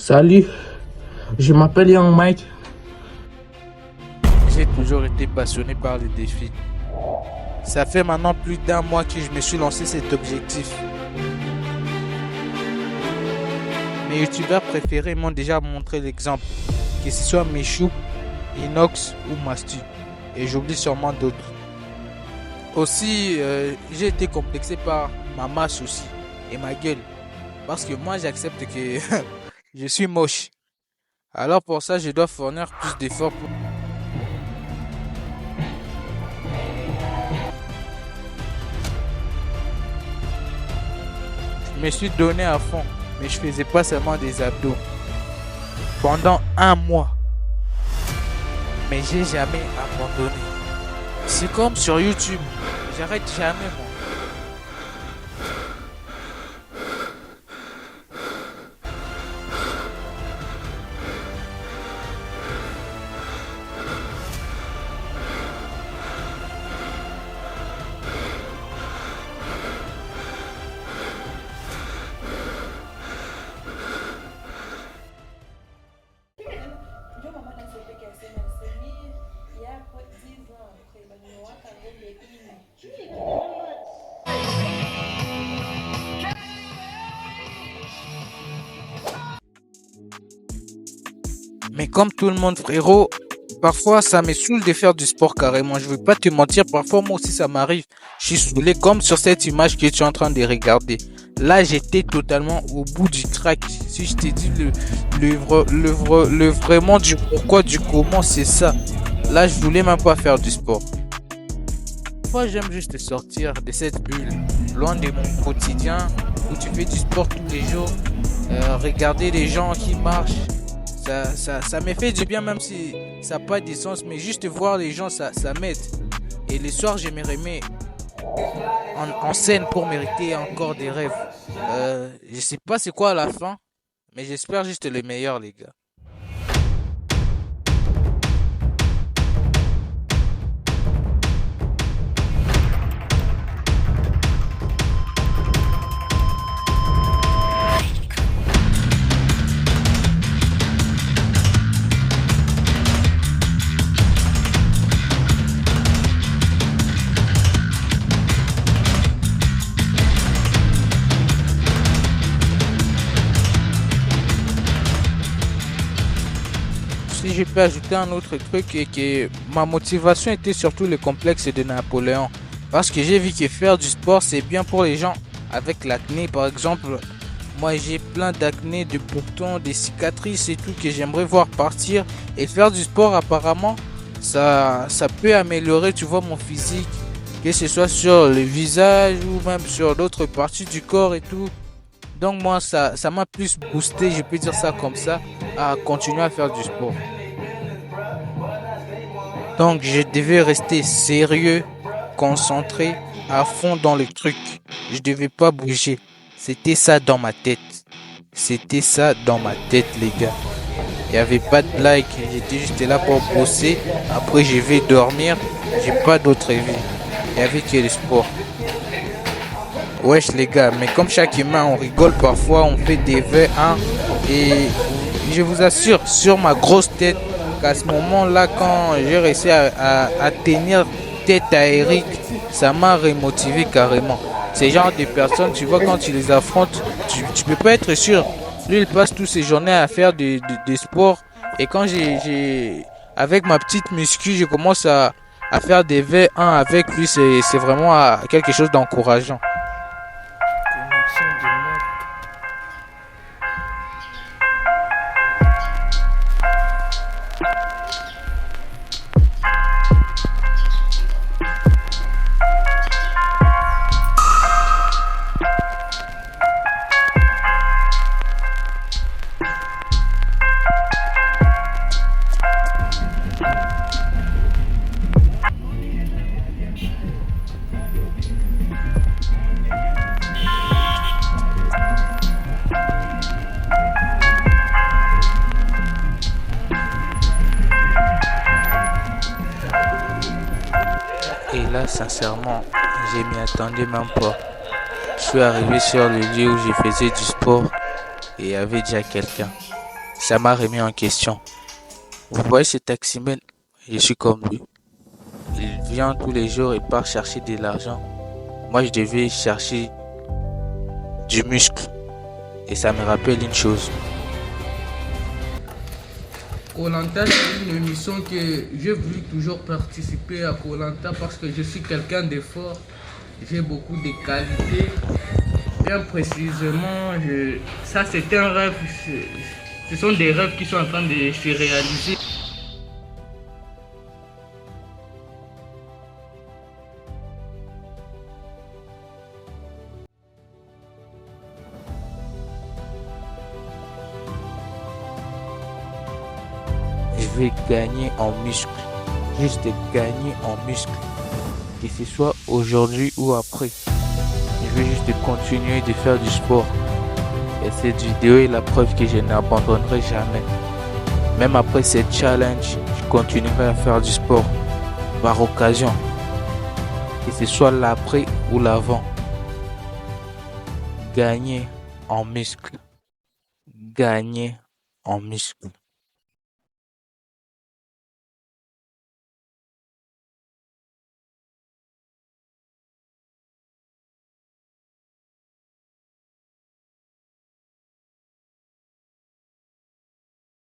Salut, je m'appelle Young Mike. J'ai toujours été passionné par les défis. Ça fait maintenant plus d'un mois que je me suis lancé cet objectif. Mes youtubeurs préférés m'ont déjà montré l'exemple, que ce soit Michou, Inox ou Mastu. Et j'oublie sûrement d'autres. Aussi, j'ai été complexé par ma masse aussi et ma gueule. Parce que moi j'accepte que je suis moche. Alors pour ça, je dois fournir plus d'efforts pour... Je me suis donné à fond, mais je faisais pas seulement des abdos. Pendant un mois. Mais j'ai jamais abandonné. C'est comme sur YouTube. J'arrête jamais moi. Mais comme tout le monde, frérot, parfois ça me saoule de faire du sport carrément. Je veux pas te mentir, parfois moi aussi ça m'arrive. Je suis saoulé comme sur cette image que tu es en train de regarder. Là, j'étais totalement au bout du track. Si je t'ai dit le vraiment du pourquoi, du comment, c'est ça. Là, je voulais même pas faire du sport. Moi, j'aime juste sortir de cette bulle, loin de mon quotidien, où tu fais du sport tous les jours, regarder les gens qui marchent. Ça me fait du bien même si ça n'a pas de sens, mais juste voir les gens, ça m'aide. Et les soirs, je me remets en scène pour mériter encore des rêves. Je sais pas c'est quoi à la fin, mais j'espère juste le meilleur, les gars. Si je peux ajouter un autre truc, et que ma motivation était surtout le complexe de Napoléon. Parce que j'ai vu que faire du sport c'est bien pour les gens avec l'acné. Par exemple, moi j'ai plein d'acné, de boutons, des cicatrices et tout que j'aimerais voir partir. Et faire du sport apparemment, ça peut améliorer, tu vois, mon physique. Que ce soit sur le visage ou même sur d'autres parties du corps et tout. Donc moi ça m'a plus boosté, je peux dire ça comme ça, à continuer à faire du sport. Donc je devais rester sérieux, concentré, à fond dans le truc. Je devais pas bouger. C'était ça dans ma tête. C'était ça dans ma tête, les gars. Il n'y avait pas de blague. J'étais juste là pour bosser. Après je vais dormir. J'ai pas d'autre vie. Il y avait que le sport. Wesh les gars, mais comme chaque humain, on rigole parfois, on fait des V1 et je vous assure, sur ma grosse tête, qu'à ce moment-là, quand j'ai réussi à tenir tête à Eric, ça m'a remotivé carrément. Ces genres de personnes, tu vois, quand tu les affrontes, tu peux pas être sûr. Lui, il passe toutes ses journées à faire des sports et quand avec ma petite muscu, je commence à faire des V1 avec lui, c'est vraiment quelque chose d'encourageant. Et là, sincèrement, je m'y attendais même pas. Je suis arrivé sur le lieu où je faisais du sport et il y avait déjà quelqu'un. Ça m'a remis en question. Vous voyez ce taximan, je suis comme lui. Il vient tous les jours et part chercher de l'argent. Moi, je devais chercher du muscle. Et ça me rappelle une chose. Koh Lanta, c'est une émission que j'ai voulu toujours participer à Koh Lanta parce que je suis quelqu'un de fort. J'ai beaucoup de qualités. Bien précisément, ça c'est un rêve. Ce sont des rêves qui sont en train de se réaliser. Je vais gagner en muscle. Juste gagner en muscle. Que ce soit aujourd'hui ou après. Je vais juste continuer de faire du sport. Et cette vidéo est la preuve que je n'abandonnerai jamais. Même après cette challenge, je continuerai à faire du sport. Par occasion. Que ce soit l'après ou l'avant. Gagner en muscle. Gagner en muscle.